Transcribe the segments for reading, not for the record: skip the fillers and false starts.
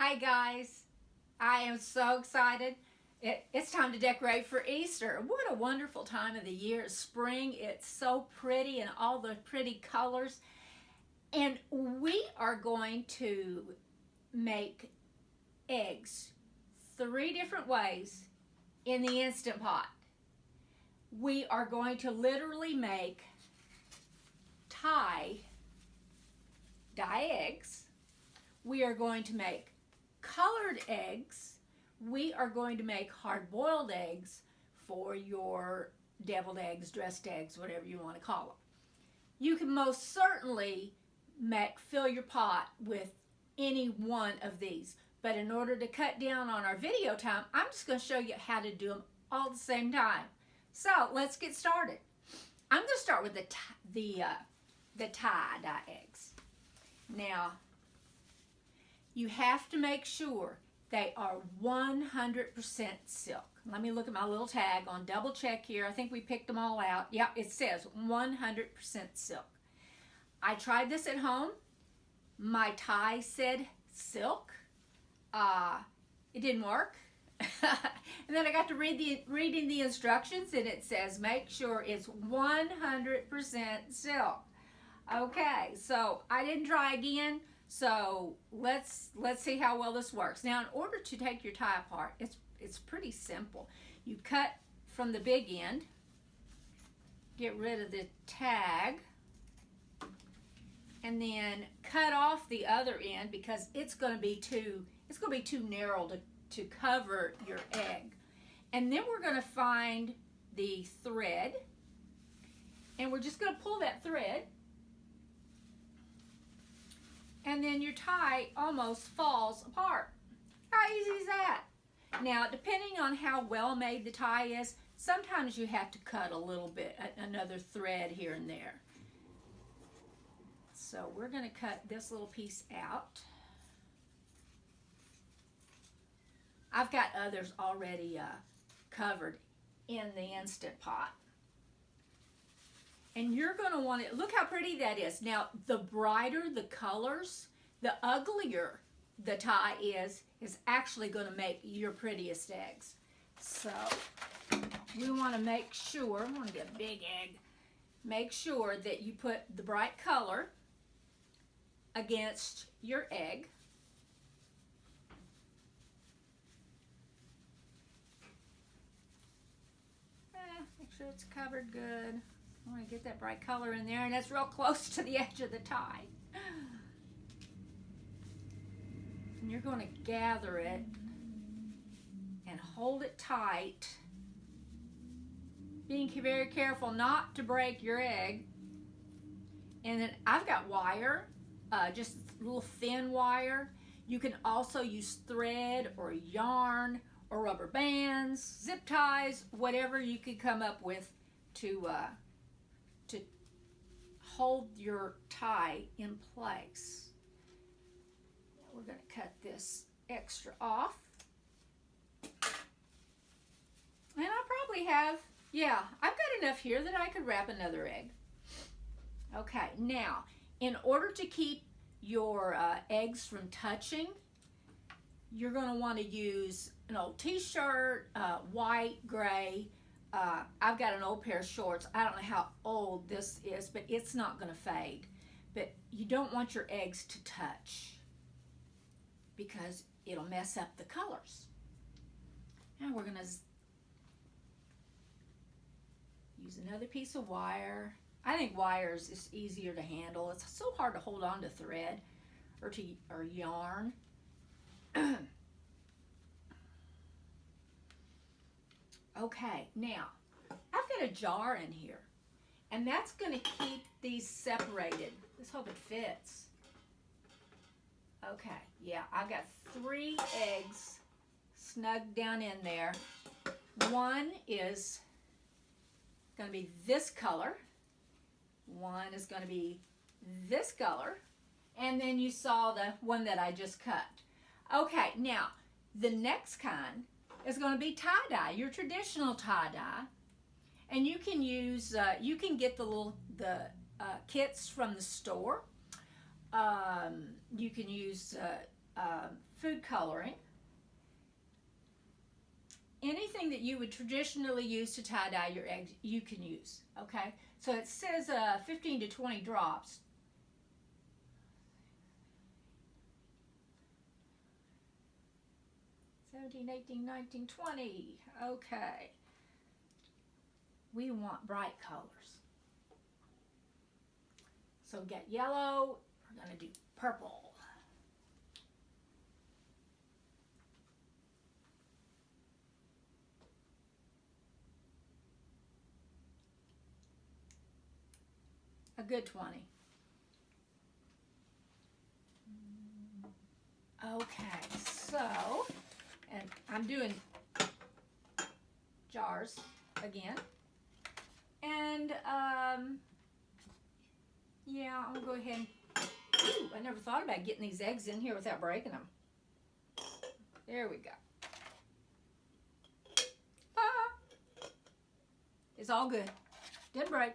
Hi guys, I am so excited. It's time to decorate for Easter. What a wonderful time of the year. Spring, it's so pretty and all the pretty colors. And we are going to make eggs 3 different ways in the Instant Pot. We are going to literally make dye eggs. We are going to make colored eggs. We are going to make hard-boiled eggs for your deviled eggs, dressed eggs, whatever you want to call them. You can most certainly fill your pot with any one of these, but in order to cut down on our video time, I'm just going to show you how to do them all at the same time. So let's get started. I'm going to start with the tie-dye eggs. Now, you have to make sure they are 100% silk. Let me look at my little tag on double check here. I think we picked them all out. Yep, it says 100% silk. I tried this at home. My tie said silk. It didn't work. And then I got to reading the instructions, and it says make sure it's 100% silk. Okay, so I didn't try again. So let's see how well this works. Now, in order to take your tie apart, it's pretty simple. You cut from the big end, get rid of the tag, and then cut off the other end because it's going to be too narrow to cover your egg. And then we're going to find the thread, and we're just going to pull that thread. And then your tie almost falls apart. How easy is that? Now, depending on how well made the tie is, sometimes you have to cut a little bit, another thread here and there. So we're going to cut this little piece out. I've got others already covered in the Instant Pot. And you're going to want it, look how pretty that is. Now, the brighter the colors, the uglier the tie is actually going to make your prettiest eggs. So, we want to make sure, I'm going to get a big egg, make sure that you put the bright color against your egg. Make sure it's covered good. I want to get that bright color in there, and that's real close to the edge of the tie. And you're going to gather it and hold it tight, being very careful not to break your egg. And then I've got wire, just a little thin wire. You can also use thread or yarn or rubber bands, zip ties, whatever you could come up with to hold your tie in place. We're going to cut this extra off. And I probably have, I've got enough here that I could wrap another egg. Okay, now, in order to keep your eggs from touching, you're going to want to use an old t-shirt, white, gray. I've got an old pair of shorts. I don't know how old this is, but it's not going to fade. But you don't want your eggs to touch because it'll mess up the colors. Now we're going to use another piece of wire. I think wires is easier to handle. It's so hard to hold on to thread or yarn. Okay, now, I've got a jar in here, and that's going to keep these separated. Let's hope it fits. Okay, yeah, I've got 3 eggs snugged down in there. One is going to be this color. One is going to be this color. And then you saw the one that I just cut. Okay, now, the next kind is going to be tie-dye, your traditional tie-dye. And you can use, you can get the kits from the store. You can use food coloring. Anything that you would traditionally use to tie-dye your eggs, you can use, okay? So it says 15 to 20 drops. $17, $18, $19, $20. Okay. We want bright colors. So get yellow. We're going to do purple. A good 20. Okay, so, and I'm doing jars again. And, yeah, I'm going to go ahead and, ooh, I never thought about getting these eggs in here without breaking them. There we go. Ah, it's all good. Didn't break.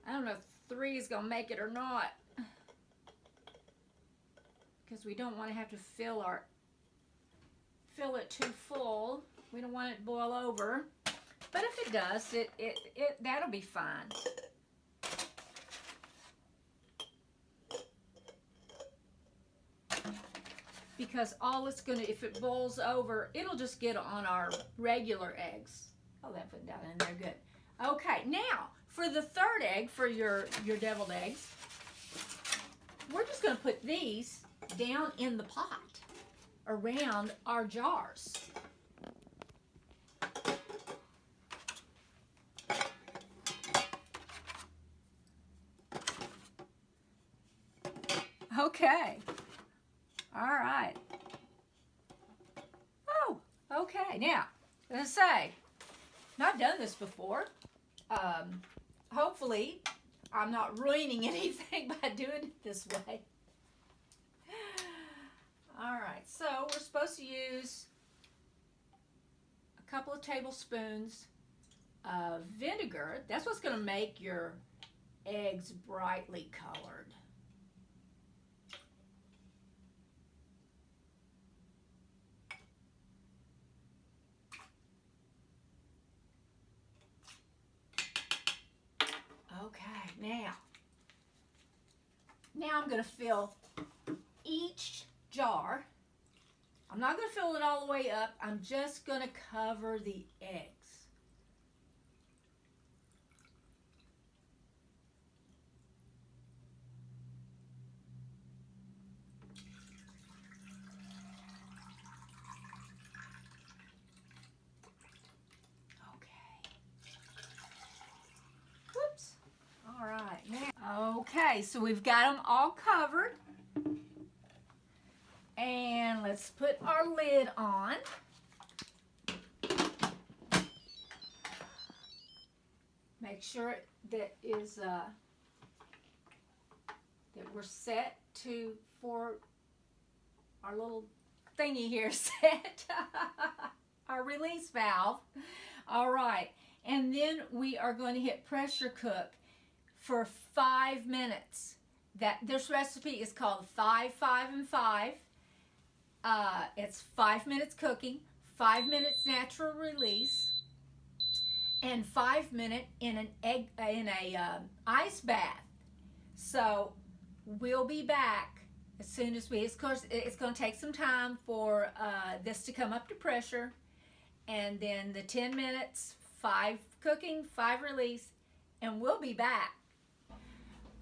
I don't know if 3 is going to make it or not, because we don't want to have to fill it too full. We don't want it to boil over, but if it does, that'll be fine. Because all it's going to, if it boils over, it'll just get on our regular eggs. Oh, that put down in there, good. Okay, now, for the third egg, for your deviled eggs, we're just going to put these down in the pot around our jars. Okay. All right. Oh, okay. Now, as I say, I've done this before. Hopefully, I'm not ruining anything by doing it this way. All right, so we're supposed to use a couple of tablespoons of vinegar. That's what's going to make your eggs brightly colored. Okay, now I'm going to fill each jar. I'm not going to fill it all the way up. I'm just going to cover the eggs. All right, now, okay, so we've got them all covered. And let's put our lid on. Make sure that we're set for our little thingy here set. Our release valve. All right, and then we are going to hit pressure cook for 5 minutes. This recipe is called 5, 5, and 5. It's 5 minutes cooking, 5 minutes natural release, and 5 minutes in an ice bath. So we'll be back as soon as of course, it's going to take some time for this to come up to pressure, and then the 10 minutes, 5 cooking, 5 release, and we'll be back.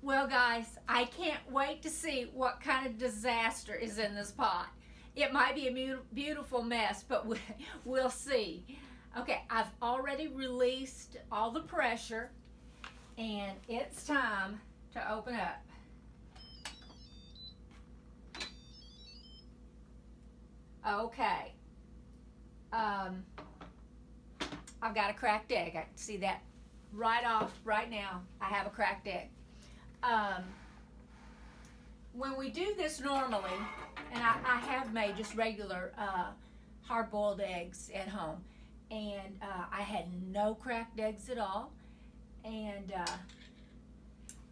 Well, guys, I can't wait to see what kind of disaster is in this pot. It might be a beautiful mess, but we'll see. Okay, I've already released all the pressure, and it's time to open up. Okay. I've got a cracked egg. I can see that right off right now. I have a cracked egg. When we do this normally, and I have made just regular hard-boiled eggs at home, and I had no cracked eggs at all, and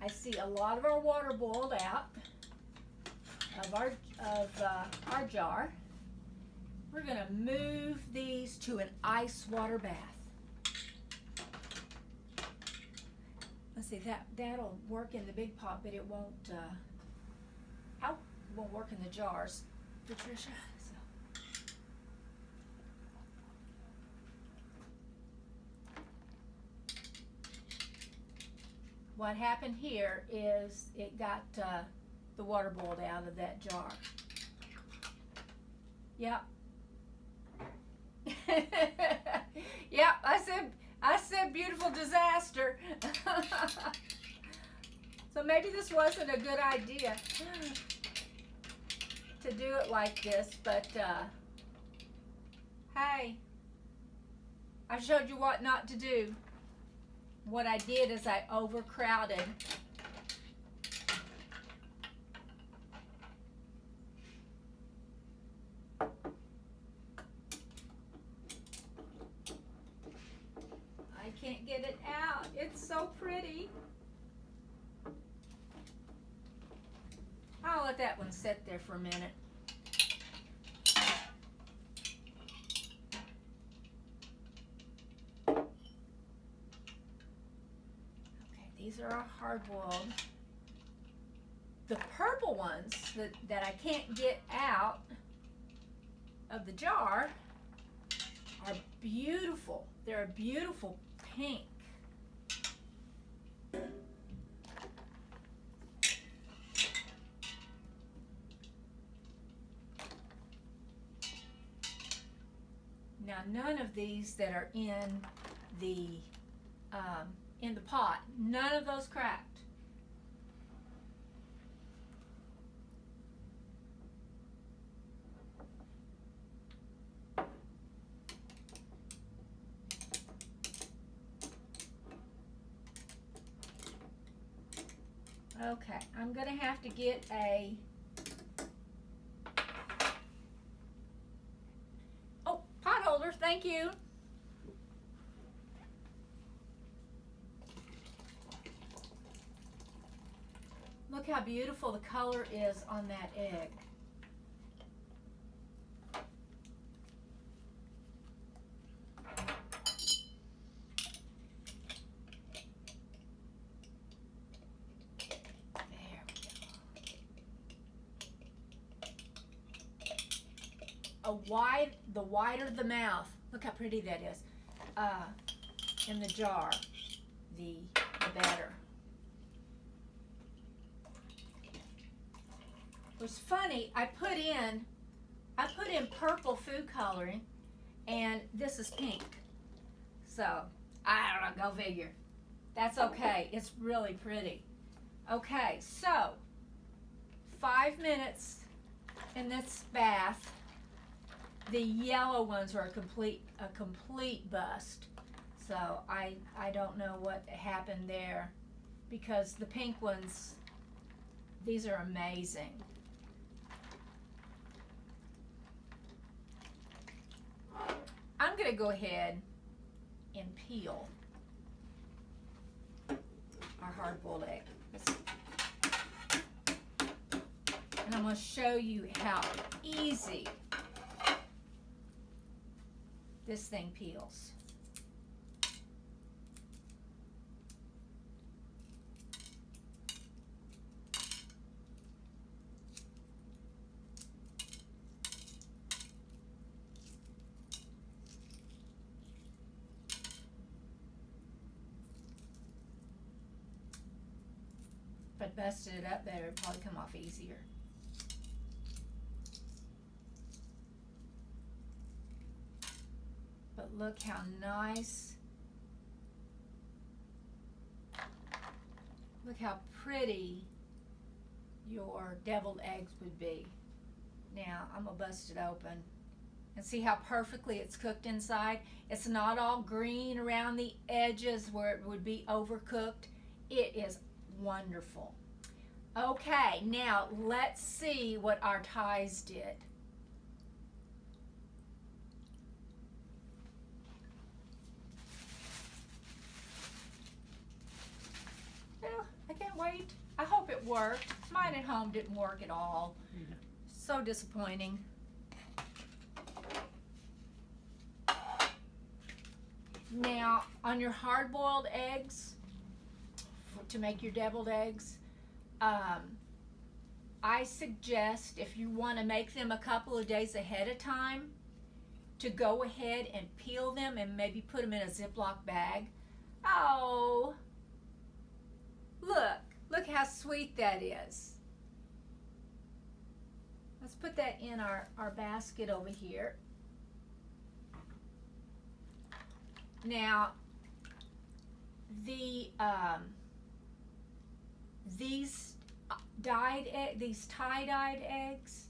I see a lot of our water boiled out of our jar. We're going to move these to an ice water bath. Let's see, that'll work in the big pot, but it won't work in the jars, Patricia. So. What happened here is it got the water boiled out of that jar. Yep. Yep, I said beautiful disaster. So maybe this wasn't a good idea to do it like this, but hey, I showed you what not to do. What I did is I overcrowded. I can't get it out. It's so pretty. I'll let that one sit there for a minute. Okay, these are our hard-boiled. The purple ones that I can't get out of the jar are beautiful. They're a beautiful pink. Now, none of these that are in the pot, none of those cracked. Okay, I'm gonna have to get a pot holder, thank you. Look how beautiful the color is on that egg. The wider the mouth, look how pretty that is, in the jar, the better. It was funny, I put in purple food coloring, and this is pink. So, I don't know, go figure. That's okay, it's really pretty. Okay, so, 5 minutes in this bath. The yellow ones are a complete bust. So I don't know what happened there, because the pink ones, these are amazing. I'm gonna go ahead and peel our hard-boiled egg. And I'm gonna show you how easy this thing peels. If I busted it up better, it'd probably come off easier. But look how nice, look how pretty your deviled eggs would be. Now, I'm gonna bust it open and see how perfectly it's cooked inside. It's not all green around the edges where it would be overcooked. It is wonderful. Okay, now let's see what our ties did. Well, I can't wait. worked. Mine at home didn't work at all. So disappointing. Now, on your hard-boiled eggs, to make your deviled eggs, I suggest, if you want to make them a couple of days ahead of time, to go ahead and peel them and maybe put them in a Ziploc bag. Oh, look how sweet that is. Let's put that in our basket over here. Now, these tie-dyed eggs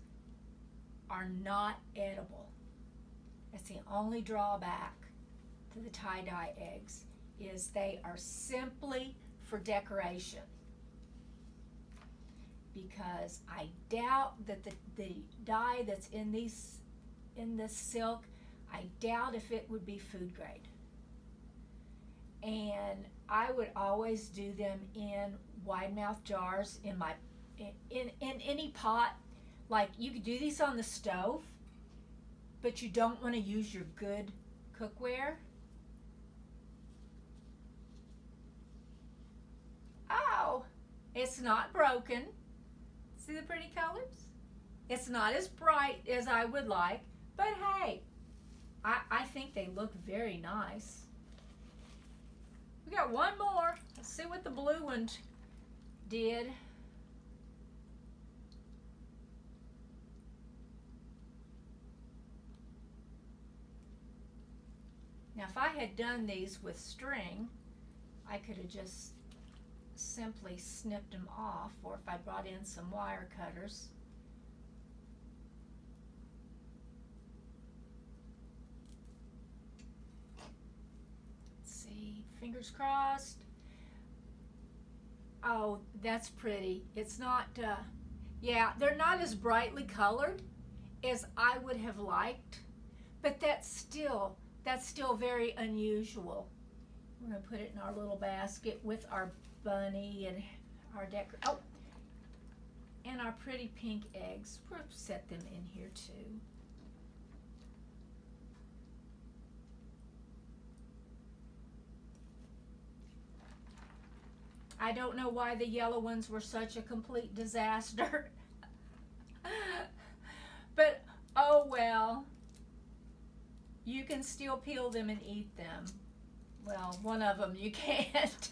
are not edible. That's the only drawback to the tie-dye eggs, is they are simply for decoration. Because I doubt that the dye that's in this silk, I doubt if it would be food grade. And I would always do them in wide mouth jars in any pot. Like, you could do these on the stove, but you don't want to use your good cookware. Oh, it's not broken. See the pretty colors? It's not as bright as I would like, but hey, I think they look very nice. We got one more. Let's see what the blue one did. Now, if I had done these with string, I could have just simply snipped them off, or if I brought in some wire cutters. Let's see, fingers crossed. Oh, that's pretty. It's not, yeah, they're not as brightly colored as I would have liked, but that's still very unusual. We're going to put it in our little basket with our bunny and our and our pretty pink eggs. We'll set them in here too. I don't know why the yellow ones were such a complete disaster. But oh well. You can still peel them and eat them. Well, one of them you can't.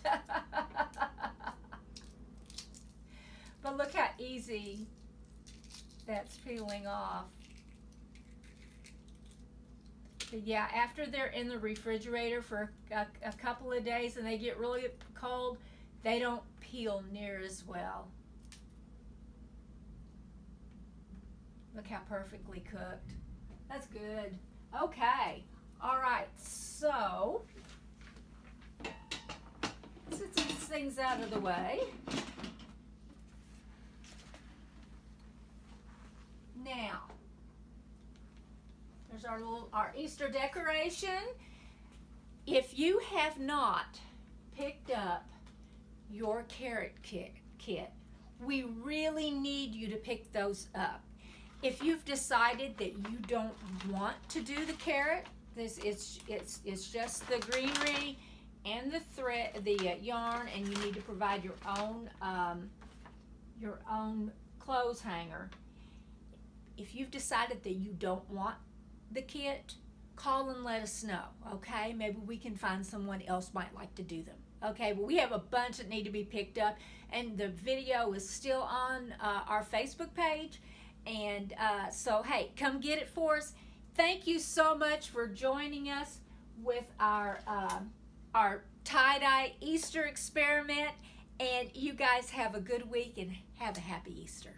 But look how easy that's peeling off. But yeah, after they're in the refrigerator for a couple of days and they get really cold, they don't peel near as well. Look how perfectly cooked. That's good. Okay. All right. So, let's get these things out of the way. Now, there's our Easter decoration. If you have not picked up your carrot kit, we really need you to pick those up. If you've decided that you don't want to do the carrot, it's just the greenery and the thread, the yarn, and you need to provide your own clothes hanger. If you've decided that you don't want the kit, call and let us know, okay? Maybe we can find someone else might like to do them. Okay, well, we have a bunch that need to be picked up, and the video is still on our Facebook page. And so, hey, come get it for us. Thank you so much for joining us with our tie-dye Easter experiment. And you guys have a good week and have a happy Easter.